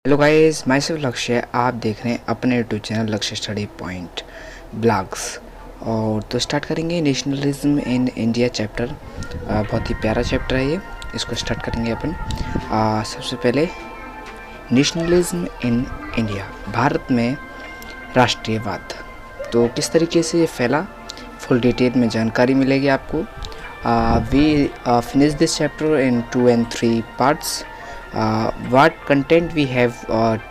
Hello guys, मैं सिर्फ लक्ष्य। आप देख रहे हैं अपने यूट्यूब चैनल लक्ष्य स्टडी पॉइंट ब्लॉग्स। और तो स्टार्ट करेंगे नेशनलिज्म इन इंडिया चैप्टर। बहुत ही प्यारा चैप्टर है ये, इसको स्टार्ट करेंगे अपन। सबसे पहले नेशनलिज्म इन इंडिया, भारत में राष्ट्रीयवाद तो किस तरीके से ये फैला, फुल डिटेल में जानकारी मिलेगी आपको। We finish this chapter in 2 and 3 parts. What content we have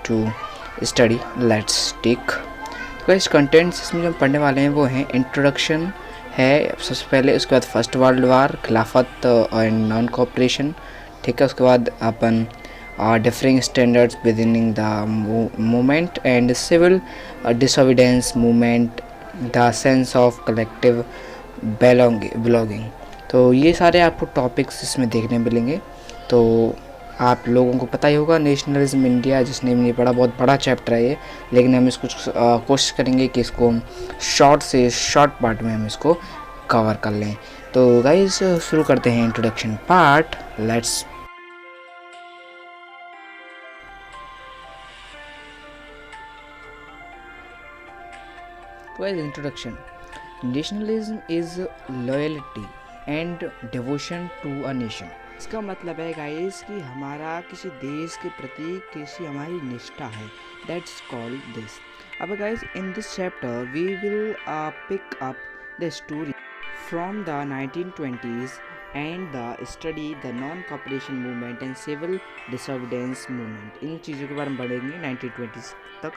to study, let's take। तो इस कंटेंट्स इसमें जो हम पढ़ने वाले हैं वो हैं इंट्रोडक्शन है सबसे पहले, उसके बाद फर्स्ट वर्ल्ड वार, खिलाफत एंड नॉन कोऑपरेशन, ठीक है। उसके बाद अपन differing standards beginning the movement and civil disobedience movement, the sense of collective belonging. तो ये सारे आपको टॉपिक्स इसमें देखने मिलेंगे। तो आप लोगों को पता ही होगा नेशनलिज्म इंडिया, जिसने नहीं पढ़ा, बहुत बड़ा चैप्टर है ये, लेकिन हम इसको कोशिश करेंगे कि इसको हम शॉर्ट पार्ट में हम इसको कवर कर लें। तो गाइस शुरू करते हैं introduction part, let's. Guys introduction, nationalism is loyalty and devotion to a nation. इसका मतलब है गाइस कि हमारा किसी देश के प्रति कैसी हमारी निष्ठा है, दैट्स कॉल्ड दिस। अब guys in this chapter we will pick up the story from the 1920s and the study the non cooperation movement and civil disobedience movement. इन चीज़ों के बारे में पढ़ेंगे 1920s तक,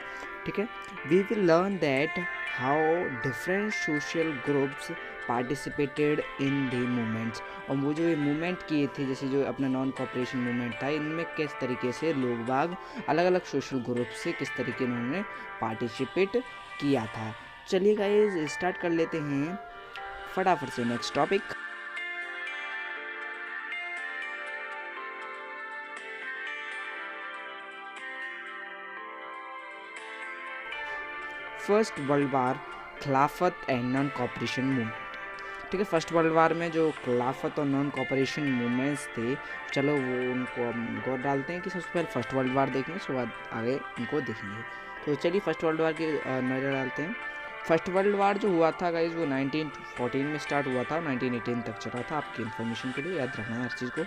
ठीक है। We will learn that how different social groups participated in the movements. और वो जो ये मूवमेंट किए थे, जैसे जो अपना नॉन कॉपरेशन मूवमेंट था, इनमें किस तरीके से लोग बाग अलग अलग सोशल ग्रुप से किस तरीके उन्होंने पार्टिसिपेट किया था। चलिए गाइस स्टार्ट कर लेते हैं फटाफट से next topic. First world war, खिलाफत एंड नॉन कॉपरेशन मूवमेंट, ठीक है। फर्स्ट वर्ल्ड वार में जो खिलाफत और नॉन कॉपरेशन मूवमेंट्स थे, चलो वो उनको हम गौर डालते हैं कि सबसे पहले फर्स्ट वर्ल्ड वार देखेंगे, उसके बाद आगे उनको देखेंगे। तो चलिए फर्स्ट वर्ल्ड वार की नज़र डालते हैं। फर्स्ट वर्ल्ड वार जो हुआ था गाइज वो 1914 में स्टार्ट हुआ था, 1918 तक चला था। आपकी इन्फॉर्मेशन के लिए याद रखना है हर चीज़ को।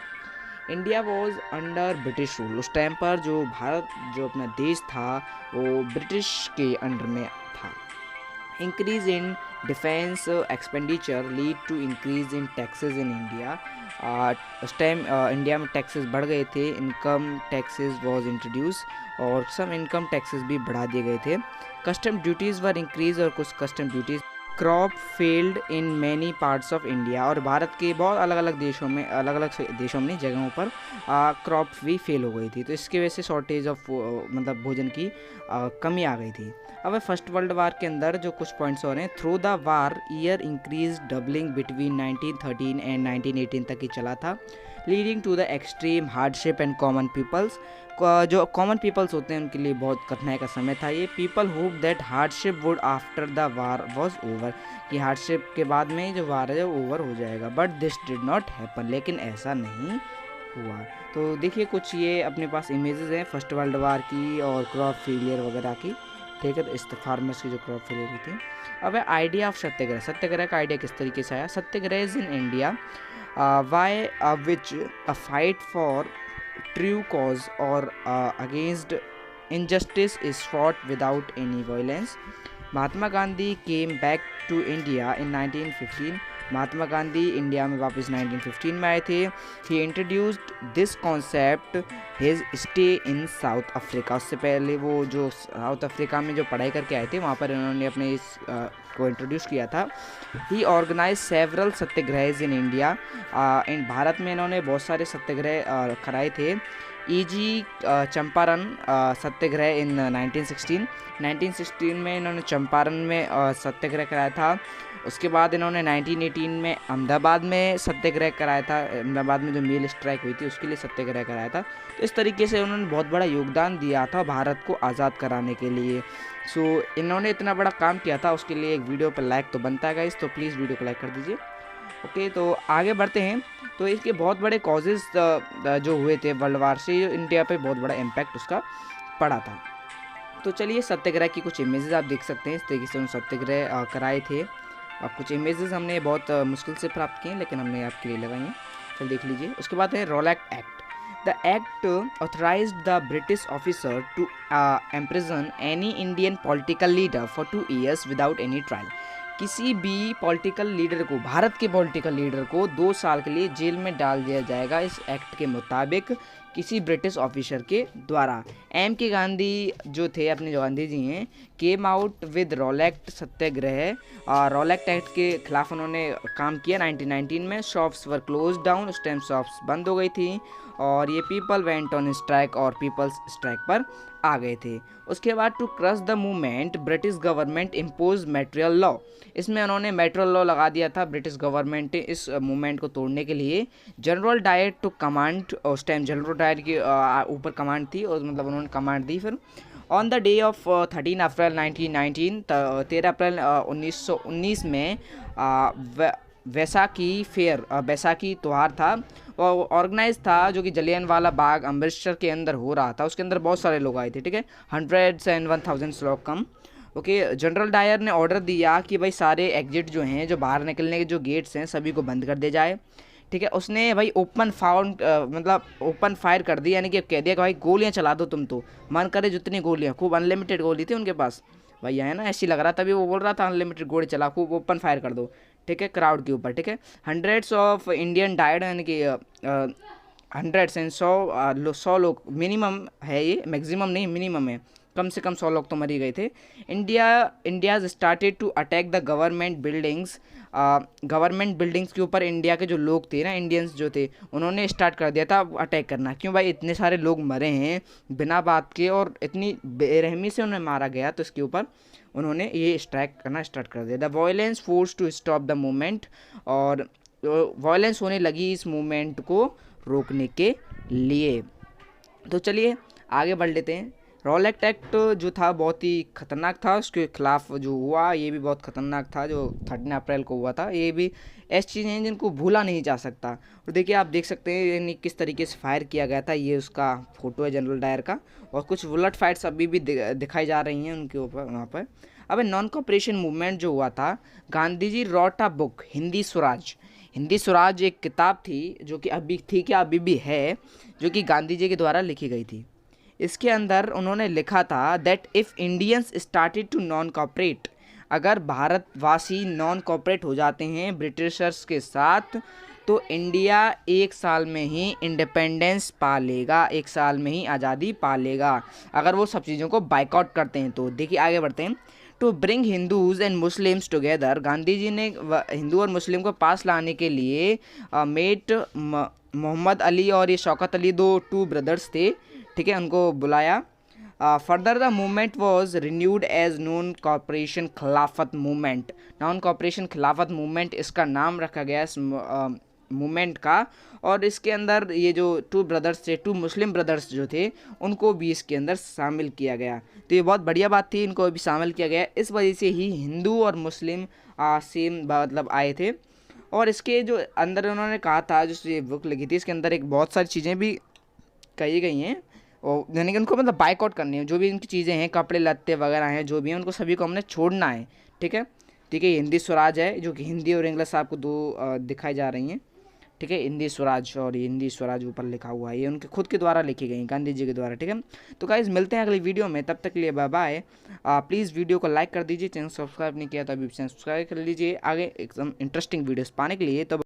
India was under British rule. उस टाइम पर जो भारत, जो अपना देश था, वो ब्रिटिश के अंडर में था। Increase in defence expenditure lead to increase in taxes in India. उस टाइम इंडिया में टैक्सेस बढ़ गए थे, इनकम टैक्सेस वाज इंट्रोड्यूस और सम इनकम टैक्सेस भी बढ़ा दिए गए थे। कस्टम ड्यूटीज़ वर इंक्रीज और कुछ custom duties. Crop failed in many parts of India. और भारत के बहुत अलग अलग देशों में जगहों पर क्रॉप भी फेल हो गई थी। तो इसकी वजह से शॉर्टेज ऑफ मतलब भोजन की कमी आ गई थी। अब फर्स्ट वर्ल्ड वार के अंदर जो कुछ पॉइंट्स हो रहे हैं, through the war year increase doubling between 1913 and 1918 तक ही चला था, leading to the extreme hardship and common peoples. जो कॉमन पीपल्स होते हैं उनके लिए बहुत कठिनाई का समय था ये। People hope that hardship would after the war was over, कि हार्डशिप के बाद में जो वार है वो ओवर हो जाएगा, but this did not happen, लेकिन ऐसा नहीं हुआ। तो देखिए कुछ ये अपने पास इमेजेस हैं फर्स्ट वर्ल्ड वार की और क्रॉप फेलियर वगैरह की, ठीक है। तो इस फार्मर्स की जो क्रॉप फेलियर हुई थी। अब आइडिया ऑफ सत्याग्रह, सत्याग्रह का आइडिया किस तरीके से आया। Satyagraha is in India by which a fight for true cause और against injustice is fought without any violence. Mahatma Gandhi came back to India in 1915। Mahatma Gandhi India में वापस 1915 में आए थे। He introduced this concept his stay in South Africa. उससे पहले वो जो साउथ अफ्रीका में जो पढ़ाई करके आए थे, वहाँ पर इन्होंने अपने इस को इंट्रोड्यूस किया था। He organize several satyagraha in India. इन भारत में इन्होंने बहुत सारे सत्याग्रह कराए थे। ई.जी. चंपारण सत्याग्रह इन 1916 में इन्होंने चंपारण में सत्याग्रह कराया था। उसके बाद इन्होंने 1918 में अहमदाबाद में सत्याग्रह कराया था। अहमदाबाद में जो मील स्ट्राइक हुई थी उसके लिए सत्याग्रह कराया था। तो इस तरीके से उन्होंने बहुत बड़ा योगदान दिया था भारत को आज़ाद कराने के लिए। सो इन्होंने इतना बड़ा काम किया था, उसके लिए एक वीडियो पर लाइक तो बनता है गाइस, तो प्लीज़ वीडियो को लाइक कर दीजिए। ओके, तो आगे बढ़ते हैं। तो इसके बहुत बड़े कॉजेज़ जो हुए थे वर्ल्ड वार से, इंडिया पे बहुत बड़ा इम्पैक्ट उसका पड़ा था। तो चलिए सत्याग्रह की कुछ इमेजेस आप देख सकते हैं, इस तरीके से उन्होंने सत्याग्रह कराए थे। कुछ इमेजेस हमने बहुत मुश्किल से प्राप्त किए, लेकिन हमने आपके लिए लगाई हैं, चल देख लीजिए। उसके बाद है Rowlatt act. The act authorised the British officer to imprison any Indian political leader for 2 years without any trial. किसी भी पॉलिटिकल लीडर को, भारत के पॉलिटिकल लीडर को 2 साल के लिए जेल में डाल दिया जाएगा इस एक्ट के मुताबिक, किसी ब्रिटिश ऑफिसर के द्वारा। एम के गांधी जो थे, अपने जो गांधी जी हैं, came out with Rowlatt satyagraha. Rowlatt act के खिलाफ उन्होंने काम किया 1919 में। शॉप्स वर क्लोज डाउन, उस टाइम शॉप्स बंद हो गई थी और ये पीपल वेंट ऑन स्ट्राइक और पीपल्स स्ट्राइक पर आ गए थे। उसके बाद to crush the movement British government impose material law. इसमें उन्होंने मेटेरियल लॉ लगा दिया था ब्रिटिश गवर्नमेंट ने इस मूवमेंट को तोड़ने के लिए। जनरल डायर टू कमांड, उस टाइम जनरल डायर के ऊपर कमांड थी, और मतलब उन्होंने कमांड दी। फिर ऑन द डे ऑफ 13 अप्रैल 1919, 13 अप्रैल 1919 में वैसाखी फेयर, बैसाखी त्यौहार था, ऑर्गेनाइज था, जो कि जलियांवाला बाग अमृतसर के अंदर हो रहा था। उसके अंदर बहुत सारे लोग आए थे, ठीक है, 100 and 1000 लोग कम। ओके, जनरल डायर ने ऑर्डर दिया कि भाई सारे एग्जिट जो हैं, जो बाहर निकलने के जो गेट्स हैं, सभी को बंद कर दिया जाए, ठीक है। उसने भाई ओपन फायर कर दी, यानी कि कह दिया कि भाई गोलियां चला दो तुम, तो मन करे जितनी गोलियां, खूब अनलिमिटेड गोली थी उनके पास भैया, है ना, ऐसी लग रहा था, तभी वो बोल रहा था अनलिमिटेड गोली चला, खूब ओपन फायर कर दो, ठीक है, क्राउड के ऊपर, ठीक है। हंड्रेड्स ऑफ इंडियन डाइड, यानी कि हंड्रेड्स एंड 100 लोग मिनिमम है, ये मैक्सिमम नहीं मिनिमम है, कम से कम 100 लोग तो मर ही गए थे। India started to attack the government buildings. Government buildings के ऊपर इंडिया के जो लोग थे ना, इंडियंस जो थे, उन्होंने स्टार्ट कर दिया था अटैक करना। क्यों भाई, इतने सारे लोग मरे हैं बिना बात के और इतनी बेरहमी से उन्हें मारा गया, तो इसके ऊपर उन्होंने ये स्ट्राइक करना स्टार्ट कर दिया। The violence force to stop the movement, और वायलेंस होने लगी इस मूवमेंट को रोकने के लिए। तो चलिए आगे बढ़ लेते हैं। रॉलेट एक्ट जो था बहुत ही खतरनाक था, उसके खिलाफ जो हुआ ये भी बहुत खतरनाक था, जो 13 अप्रैल को हुआ था। ये भी ऐसी चीज़ें हैं जिनको भूला नहीं जा सकता। और देखिए आप देख सकते हैं यानी किस तरीके से फायर किया गया था, ये उसका फोटो है जनरल डायर का, और कुछ बुलेट फाइट्स अभी भी दिखाई जा रही हैं उनके ऊपर वहाँ पर। अब नॉन कॉपरेशन मूवमेंट जो हुआ था, Gandhi ji wrote a book Hindi Swaraj. Hindi Swaraj एक किताब थी जो कि अभी थी, क्या अभी भी है, जो कि गांधी जी के द्वारा लिखी गई थी। इसके अंदर उन्होंने लिखा था that if Indians started to non cooperate, अगर भारतवासी नॉन कॉपरेट हो जाते हैं ब्रिटिशर्स के साथ, तो इंडिया 1 साल में ही इंडिपेंडेंस पा लेगा, 1 साल में ही आज़ादी पा लेगा, अगर वो सब चीज़ों को बाइकआउट करते हैं तो। देखिए आगे बढ़ते हैं। To bring Hindus and Muslims together, Gandhi ji ने हिंदू और मुस्लिम को पास लाने के लिए मेट मोहम्मद अली और ये शौकत अली, 2 ब्रदर्स थे, ठीक है, उनको बुलाया। Further the movement was renewed as non cooperation Khilafat movement. Non cooperation Khilafat movement इसका नाम रखा गया इस मूवमेंट का। और इसके अंदर ये जो 2 ब्रदर्स थे, 2 मुस्लिम ब्रदर्स जो थे, उनको भी इसके अंदर शामिल किया गया। तो ये बहुत बढ़िया बात थी, इनको भी शामिल किया गया। इस वजह से ही हिंदू और मुस्लिम सेम मतलब आए थे। और इसके जो अंदर उन्होंने कहा था, जो ये बुक लिखी थी, इसके अंदर एक बहुत सारी चीज़ें भी कही गई हैं, और यानी कि उनको मतलब बाइकआउट करनी है, जो भी इनकी चीज़ें हैं, कपड़े लत्ते वगैरह हैं, जो भी हैं, उनको सभी को हमने छोड़ना है, ठीक है। ठीक है, हिंदी स्वराज है, जो कि हिंदी और इंग्लिश आपको 2 दिखाई जा रही हैं, ठीक है। हिंदी स्वराज, और ये हिंदी स्वराज ऊपर लिखा हुआ है, ये उनके खुद के द्वारा लिखी गई, गांधी जी के द्वारा, ठीक है। तो गाइस मिलते हैं अगली वीडियो में, तब तक के लिए बाय बाय। प्लीज़ वीडियो को लाइक कर दीजिए, चैनल सब्सक्राइब नहीं किया तो अभी सब्सक्राइब कर लीजिए, आगे एकदम इंटरेस्टिंग वीडियोस पाने के लिए। तो